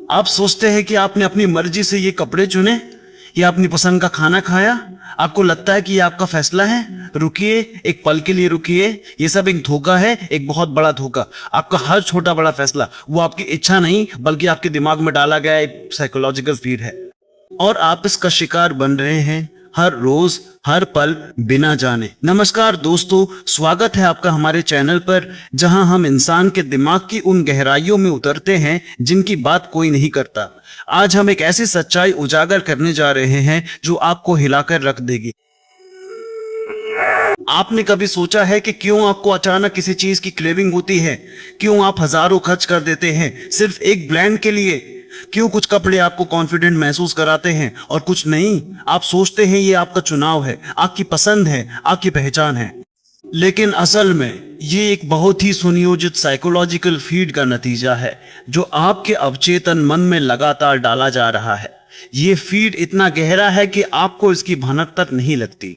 आप सोचते हैं कि आपने अपनी मर्जी से ये कपड़े चुने या अपनी पसंद का खाना खाया। आपको लगता है कि ये आपका फैसला है। रुकिए, एक पल के लिए रुकिए। ये सब एक धोखा है, एक बहुत बड़ा धोखा। आपका हर छोटा बड़ा फैसला वो आपकी इच्छा नहीं बल्कि आपके दिमाग में डाला गया एक साइकोलॉजिकल फीड है, और आप इसका शिकार बन रहे हैं हर रोज हर पल बिना जाने। नमस्कार दोस्तों, स्वागत है आपका हमारे चैनल पर, जहां हम इंसान के दिमाग की उन गहराइयों में उतरते हैं जिनकी बात कोई नहीं करता। आज हम एक ऐसी सच्चाई उजागर करने जा रहे हैं जो आपको हिलाकर रख देगी। आपने कभी सोचा है कि क्यों आपको अचानक किसी चीज की क्रेविंग होती है? क्यों आप हजारों खर्च कर देते हैं सिर्फ एक ब्रांड के लिए? क्यों कुछ कपड़े आपको कॉन्फिडेंट महसूस कराते हैं और कुछ नहीं? आप सोचते हैं ये आपका चुनाव है, आपकी पसंद है, आपकी पहचान है, लेकिन असल में ये एक बहुत ही सुनियोजित साइकोलॉजिकल फीड का नतीजा है जो आपके अवचेतन मन में लगातार डाला जा रहा है। ये फीड इतना गहरा है कि आपको इसकी भनक तक नहीं लगती।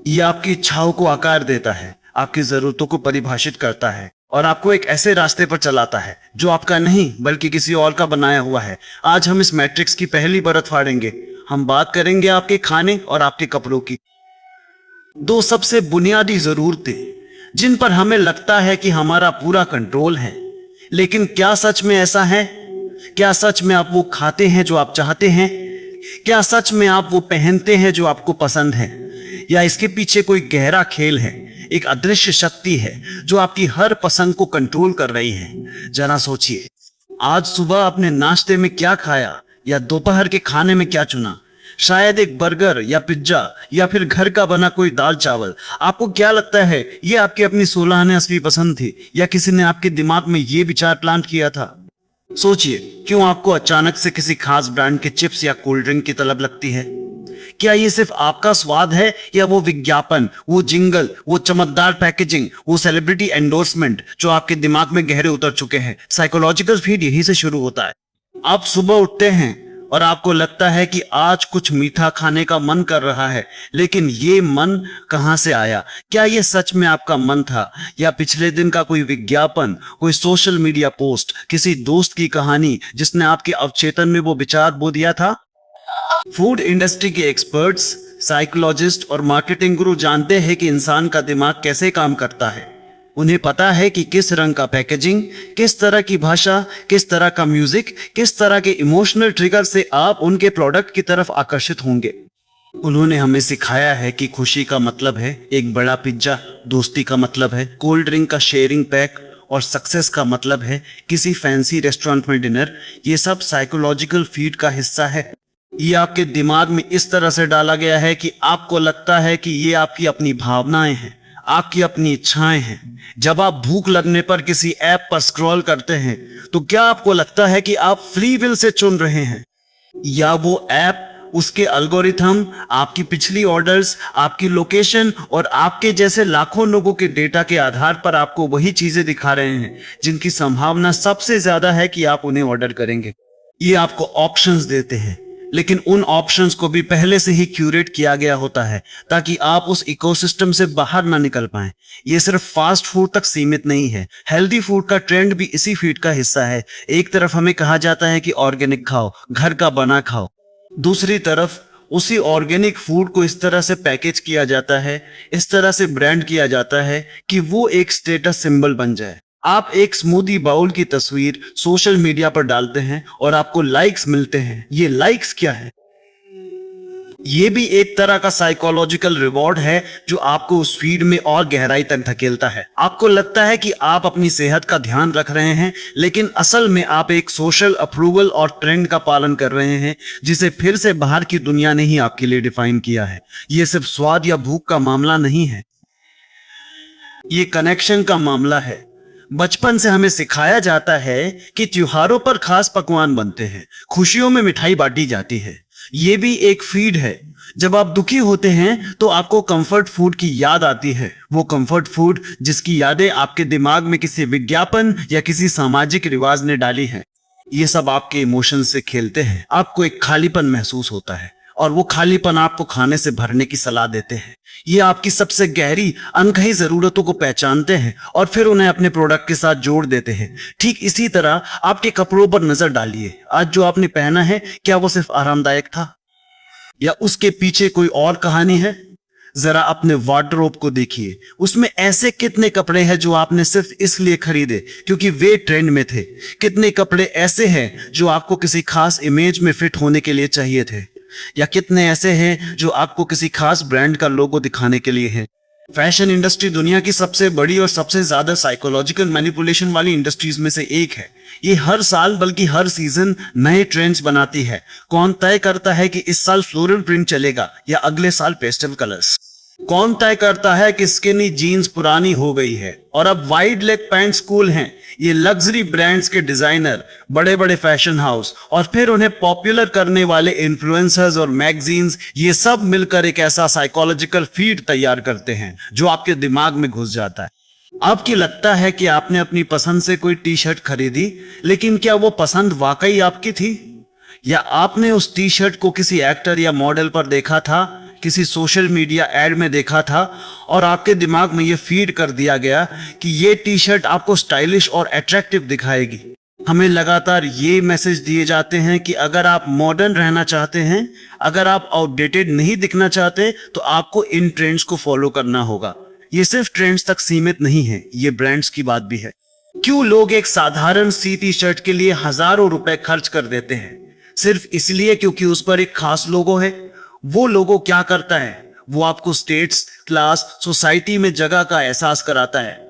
ये आपकी इच्छाओं को आकार देता है, आपकी जरूरतों को परिभाषित करता है और आपको एक ऐसे रास्ते पर चलाता है जो आपका नहीं बल्कि किसी और का बनाया हुआ है। आज हम इस मैट्रिक्स की पहली परत फाड़ेंगे। हम बात करेंगे आपके खाने और आपके कपड़ों की, दो सबसे बुनियादी जरूरतें जिन पर हमें लगता है कि हमारा पूरा कंट्रोल है। लेकिन क्या सच में ऐसा है? क्या सच में आप वो खाते हैं जो आप चाहते हैं? क्या सच में आप वो पहनते हैं जो आपको पसंद है? या इसके पीछे कोई गहरा खेल है, एक अदृश्य शक्ति है जो आपकी हर पसंद को कंट्रोल कर रही है? जरा सोचिए, आज सुबह आपने नाश्ते में क्या खाया या दोपहर के खाने में क्या चुना? शायद एक बर्गर या पिज्जा या फिर घर का बना कोई दाल चावल। आपको क्या लगता है ये आपकी अपनी 16 आने असली पसंद थी या किसी ने आपके दिमाग में ये विचार प्लांट किया था? सोचिए, क्यों आपको अचानक से किसी खास ब्रांड के चिप्स या कोल्ड ड्रिंक की तलब लगती है? क्या ये सिर्फ आपका स्वाद है या वो विज्ञापन, वो जिंगल, वो चमकदार पैकेजिंग, वो सेलिब्रिटी एंडोर्समेंट जो आपके दिमाग में गहरे उतर चुके हैं? साइकोलॉजिकल फीड यही से शुरू होता है। आप सुबह उठते हैं और आपको लगता है कि आज कुछ मीठा खाने का मन कर रहा है, लेकिन ये मन कहां से आया? क्या ये सच में आपका मन था या पिछले दिन का कोई विज्ञापन, कोई सोशल मीडिया पोस्ट, किसी दोस्त की कहानी जिसने आपके अवचेतन में वो विचार बो दिया था? फूड इंडस्ट्री के एक्सपर्ट्स, साइकोलॉजिस्ट और मार्केटिंग गुरु जानते हैं कि इंसान का दिमाग कैसे काम करता है। उन्हें पता है कि किस रंग का पैकेजिंग, किस तरह की भाषा, किस तरह का म्यूजिक, किस तरह के इमोशनल ट्रिगर से आप उनके प्रोडक्ट की तरफ आकर्षित होंगे। उन्होंने हमें सिखाया है कि खुशी का मतलब है एक बड़ा पिज्जा, दोस्ती का मतलब है कोल्ड ड्रिंक का शेयरिंग पैक और सक्सेस का मतलब है किसी फैंसी रेस्टोरेंट में डिनर। ये सब साइकोलॉजिकल फीड का हिस्सा है। ये आपके दिमाग में इस तरह से डाला गया है कि आपको लगता है कि ये आपकी अपनी भावनाएं हैं, आपकी अपनी इच्छाएं हैं। जब आप भूख लगने पर किसी ऐप पर स्क्रॉल करते हैं तो क्या आपको लगता है कि आप फ्री विल से चुन रहे हैं, या वो ऐप, उसके एल्गोरिथम, आपकी पिछली ऑर्डर्स, आपकी लोकेशन और आपके जैसे लाखों लोगों के डेटा के आधार पर आपको वही चीजें दिखा रहे हैं जिनकी संभावना सबसे ज्यादा है कि आप उन्हें ऑर्डर करेंगे? ये आपको ऑप्शंस देते हैं, लेकिन उन ऑप्शंस को भी पहले से ही क्यूरेट किया गया होता है ताकि आप उस इकोसिस्टम से बाहर ना निकल पाएं। ये सिर्फ फास्ट फूड तक सीमित नहीं है, हेल्दी फूड का ट्रेंड भी इसी फीड का हिस्सा है। एक तरफ हमें कहा जाता है कि ऑर्गेनिक खाओ, घर का बना खाओ, दूसरी तरफ उसी ऑर्गेनिक फूड को इस तरह से पैकेज किया जाता है, इस तरह से ब्रांड किया जाता है कि वो एक स्टेटस सिंबल बन जाए। आप एक स्मूदी बाउल की तस्वीर सोशल मीडिया पर डालते हैं और आपको लाइक्स मिलते हैं। ये लाइक्स क्या है? ये भी एक तरह का साइकोलॉजिकल रिवॉर्ड है जो आपको उस फीड में और गहराई तक धकेलता है। आपको लगता है कि आप अपनी सेहत का ध्यान रख रहे हैं, लेकिन असल में आप एक सोशल अप्रूवल और ट्रेंड का पालन कर रहे हैं जिसे फिर से बाहर की दुनिया ने ही आपके लिए डिफाइन किया है। ये सिर्फ स्वाद या भूख का मामला नहीं है, ये कनेक्शन का मामला है। बचपन से हमें सिखाया जाता है कि त्योहारों पर खास पकवान बनते हैं, खुशियों में मिठाई बांटी जाती है। ये भी एक फीड है। जब आप दुखी होते हैं तो आपको कंफर्ट फूड की याद आती है, वो कंफर्ट फूड जिसकी यादें आपके दिमाग में किसी विज्ञापन या किसी सामाजिक रिवाज ने डाली है। ये सब आपके इमोशन से खेलते हैं। आपको एक खालीपन महसूस होता है और वो खालीपन आपको खाने से भरने की सलाह देते हैं। ये आपकी सबसे गहरी अनकही जरूरतों को पहचानते हैं और फिर उन्हें अपने प्रोडक्ट के साथ जोड़ देते हैं। ठीक इसी तरह आपके कपड़ों पर नजर डालिए। आज जो आपने पहना है, क्या वो सिर्फ आरामदायक था या उसके पीछे कोई और कहानी है? जरा अपने वार्डरोब को देखिए, उसमें ऐसे कितने कपड़े हैं जो आपने सिर्फ इसलिए खरीदे क्योंकि वे ट्रेंड में थे। कितने कपड़े ऐसे हैं जो आपको किसी खास इमेज में फिट होने के लिए चाहिए थे, या कितने ऐसे हैं जो आपको किसी खास ब्रांड का लोगो दिखाने के लिए हैं। फैशन इंडस्ट्री दुनिया की सबसे बड़ी और सबसे ज्यादा साइकोलॉजिकल मैनिपुलेशन वाली इंडस्ट्रीज में से एक है। ये हर साल बल्कि हर सीजन नए ट्रेंड्स बनाती है। कौन तय करता है कि इस साल फ्लोरल प्रिंट चलेगा या अगले साल पेस्टल कलर्स? कौन तय करता है कि स्किनी जीन्स पुरानी हो गई है और अब वाइड लेग पैंट्स कूल हैं? ये लग्जरी ब्रांड्स के डिजाइनर, बड़े बड़े फैशन हाउस और फिर उन्हें पॉपुलर करने वाले इन्फ्लुएंसर्स और मैगजीन्स, ये सब मिलकर एक ऐसा साइकोलॉजिकल फीड तैयार करते हैं जो आपके दिमाग में घुस जाता है। आपकी लगता है कि आपने अपनी पसंद से कोई टी शर्ट खरीदी, लेकिन क्या वो पसंद वाकई आपकी थी, या आपने उस टी शर्ट को किसी एक्टर या मॉडल पर देखा था, किसी सोशल मीडिया एड में देखा था और आपके दिमाग में ये फीड कर दिया गया कि ये टी शर्ट आपको स्टाइलिश और अट्रैक्टिव दिखाएगी। हमें लगातार ये मैसेज दिए जाते हैं कि अगर आप मॉडर्न रहना चाहते हैं, अगर आप आउटडेटेड नहीं दिखना चाहते, तो आपको इन ट्रेंड्स को फॉलो करना होगा। ये सिर्फ ट्रेंड्स तक सीमित नहीं है, ये ब्रांड्स की बात भी है। क्यों लोग एक साधारण सी टी शर्ट के लिए हजारों रुपए खर्च कर देते हैं? सिर्फ इसलिए क्योंकि उस पर एक खास लोगो है। वो लोगो क्या करता है? वो आपको स्टेटस, क्लास, सोसाइटी में जगह का एहसास कराता है।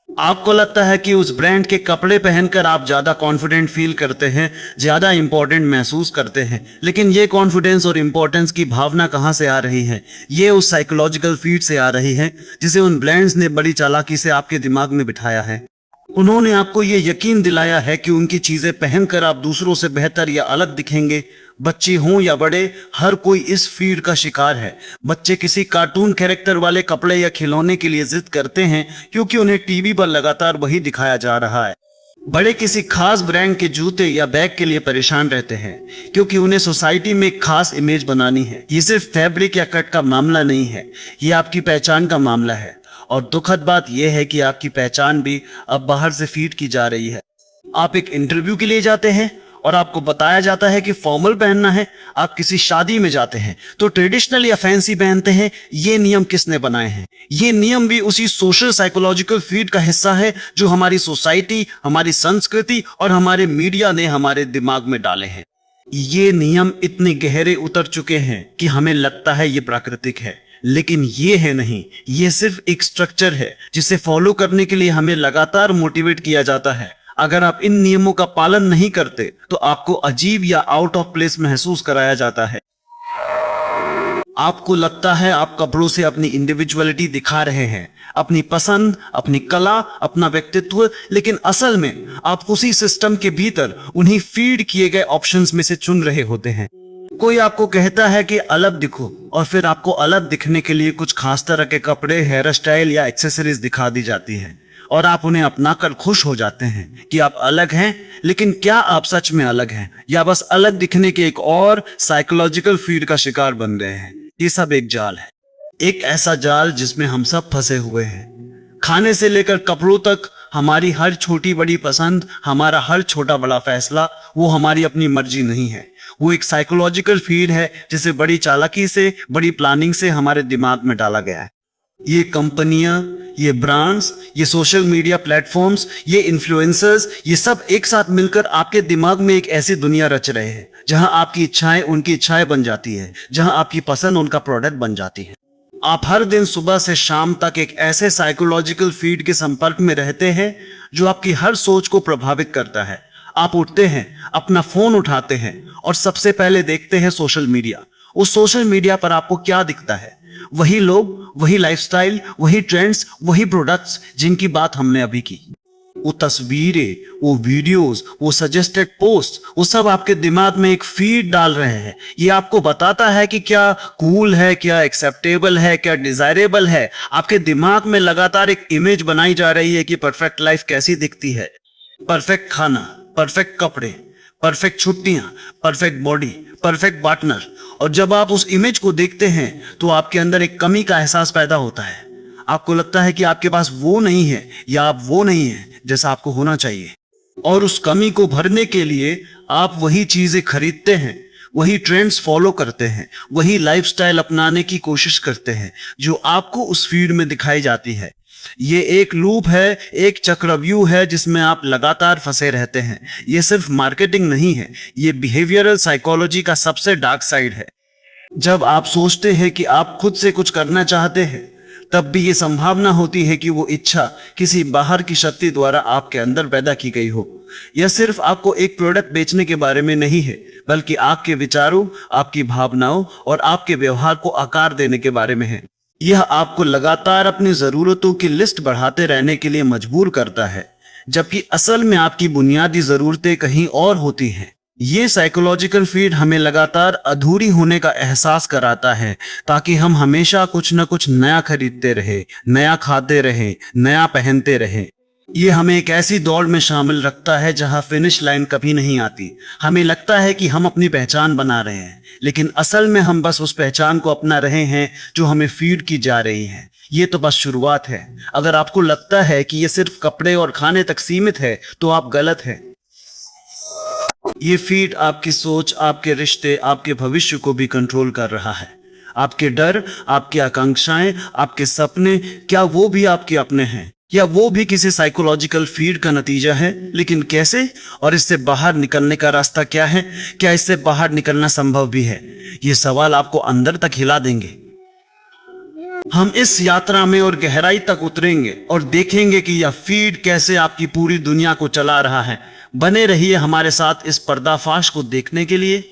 आपको लगता है कि उस ब्रांड के कपड़े पहनकर आप ज्यादा कॉन्फिडेंट फील करते हैं, ज्यादा इंपॉर्टेंट महसूस करते हैं। लेकिन ये कॉन्फिडेंस और इंपॉर्टेंस की भावना कहां से आ रही है? ये उस साइकोलॉजिकल फीड से आ रही है जिसे उन ब्रांड्स ने बड़ी चालाकी से आपके दिमाग में बिठाया है। उन्होंने आपको ये यकीन दिलाया है कि उनकी चीजें पहनकर आप दूसरों से बेहतर या अलग दिखेंगे। बच्चे हों या बड़े, हर कोई इस फीड का शिकार है। बच्चे किसी कार्टून कैरेक्टर वाले कपड़े या खिलौने के लिए जिद करते हैं क्योंकि उन्हें टीवी पर लगातार वही दिखाया जा रहा है। बड़े किसी खास ब्रांड के जूते या बैग के लिए परेशान रहते हैं क्योंकि उन्हें सोसाइटी में एक खास इमेज बनानी है। ये सिर्फ फैब्रिक या कट का मामला नहीं है, ये आपकी पहचान का मामला है। और दुखद बात यह है कि आपकी पहचान भी अब बाहर से फीड की जा रही है। आप एक इंटरव्यू के लिए जाते हैं और आपको बताया जाता है कि फॉर्मल पहनना है। आप किसी शादी में जाते हैं तो ट्रेडिशनल या फैंसी पहनते हैं। ये नियम किसने बनाए हैं? ये नियम भी उसी सोशल साइकोलॉजिकल फीड का हिस्सा है जो हमारी सोसाइटी, हमारी संस्कृति और हमारे मीडिया ने हमारे दिमाग में डाले हैं। ये नियम इतने गहरे उतर चुके हैं कि हमें लगता है ये प्राकृतिक है, लेकिन ये है नहीं। ये सिर्फ एक स्ट्रक्चर है जिसे फॉलो करने के लिए हमें लगातार मोटिवेट किया जाता है। अगर आप इन नियमों का पालन नहीं करते तो आपको अजीब या आउट ऑफ प्लेस महसूस कराया जाता है। आपको लगता है आप कपड़ों से अपनी इंडिविजुअलिटी दिखा रहे हैं, अपनी पसंद, अपनी कला, अपना व्यक्तित्व, लेकिन असल में आप उसी सिस्टम के भीतर उन्हीं फीड किए गए ऑप्शंस में से चुन रहे होते हैं। कोई आपको कहता है कि अलग दिखो और फिर आपको अलग दिखने के लिए कुछ खास तरह के कपड़े, हेयर स्टाइल या एक्सेसरीज दिखा दी जाती है और आप उन्हें अपनाकर खुश हो जाते हैं कि आप अलग हैं। लेकिन क्या आप सच में अलग हैं या बस अलग दिखने के एक और साइकोलॉजिकल फीड का शिकार बन गए हैं? ये सब एक जाल है, एक ऐसा जाल जिसमें हम सब फंसे हुए हैं। खाने से लेकर कपड़ों तक हमारी हर छोटी बड़ी पसंद, हमारा हर छोटा बड़ा फैसला, वो हमारी अपनी मर्जी नहीं है। वो एक साइकोलॉजिकल फीड है जिसे बड़ी चालाकी से, बड़ी प्लानिंग से हमारे दिमाग में डाला गया है। ये कंपनियां, ये ब्रांड्स, ये सोशल मीडिया प्लेटफॉर्म्स, ये इन्फ्लुएंसर्स, ये सब एक साथ मिलकर आपके दिमाग में एक ऐसी दुनिया रच रहे हैं जहां आपकी इच्छाएं उनकी इच्छाएं बन जाती है, जहां आपकी पसंद उनका प्रोडक्ट बन जाती है। आप हर दिन सुबह से शाम तक एक ऐसे साइकोलॉजिकल फीड के संपर्क में रहते हैं जो आपकी हर सोच को प्रभावित करता है। आप उठते हैं, अपना फोन उठाते हैं और सबसे पहले देखते हैं सोशल मीडिया। उस सोशल मीडिया पर आपको क्या दिखता है? वही लोग, वही लाइफस्टाइल, वही ट्रेंड्स, वही प्रोडक्ट्स जिनकी बात हमने अभी की। वो तस्वीरें, वो वीडियोस, वो सजेस्टेड पोस्ट, वो सब आपके दिमाग में एक फीड डाल रहे हैं। ये आपको बताता है कि क्या कूल है, क्या एक्सेप्टेबल है, क्या डिजायरेबल है। आपके दिमाग में लगातार एक इमेज बनाई जा रही है कि परफेक्ट लाइफ कैसी दिखती है। परफेक्ट खाना, परफेक्ट कपड़े, परफेक्ट छुट्टियां, परफेक्ट बॉडी, परफेक्ट पार्टनर, और जब आप उस इमेज को देखते हैं तो आपके अंदर एक कमी का एहसास पैदा होता है। आपको लगता है कि आपके पास वो नहीं है या आप वो नहीं है जैसा आपको होना चाहिए, और उस कमी को भरने के लिए आप वही चीजें खरीदते हैं, वही ट्रेंड्स फॉलो करते हैं, वही लाइफस्टाइल अपनाने की कोशिश करते हैं जो आपको उस फीड में दिखाई जाती है। ये एक लूप है, एक चक्रव्यूह है जिसमें आप लगातार फंसे रहते हैं। ये सिर्फ मार्केटिंग नहीं है, ये बिहेवियरल साइकोलॉजी का सबसे डार्क साइड है। जब आप सोचते हैं कि आप खुद से कुछ करना चाहते हैं, तब भी ये संभावना होती है कि वो इच्छा किसी बाहर की शक्ति द्वारा आपके अंदर पैदा की गई हो। यह सिर्फ आपको एक प्रोडक्ट बेचने के बारे में नहीं है, बल्कि आपके विचारों, आपकी भावनाओं और आपके व्यवहार को आकार देने के बारे में है। यह आपको लगातार अपनी जरूरतों की लिस्ट बढ़ाते रहने के लिए मजबूर करता है, जबकि असल में आपकी बुनियादी जरूरतें कहीं और होती हैं। ये साइकोलॉजिकल फीड हमें लगातार अधूरी होने का एहसास कराता है, ताकि हम हमेशा कुछ न कुछ नया खरीदते रहे, नया खाते रहे, नया पहनते रहे। ये हमें एक ऐसी दौड़ में शामिल रखता है जहां फिनिश लाइन कभी नहीं आती। हमें लगता है कि हम अपनी पहचान बना रहे हैं, लेकिन असल में हम बस उस पहचान को अपना रहे हैं जो हमें फीड की जा रही है। ये तो बस शुरुआत है। अगर आपको लगता है कि ये सिर्फ कपड़े और खाने तक सीमित है, तो आप गलत हैं। ये फीड आपकी सोच, आपके रिश्ते, आपके भविष्य को भी कंट्रोल कर रहा है। आपके डर, आपकी आकांक्षाएं, आपके सपने, क्या वो भी आपके अपने हैं, या वो भी किसी साइकोलॉजिकल फीड का नतीजा है? लेकिन कैसे, और इससे बाहर निकलने का रास्ता क्या है? क्या इससे बाहर निकलना संभव भी है? ये सवाल आपको अंदर तक हिला देंगे। हम इस यात्रा में और गहराई तक उतरेंगे और देखेंगे कि यह फीड कैसे आपकी पूरी दुनिया को चला रहा है। बने रहिए हमारे साथ इस पर्दाफाश को देखने के लिए।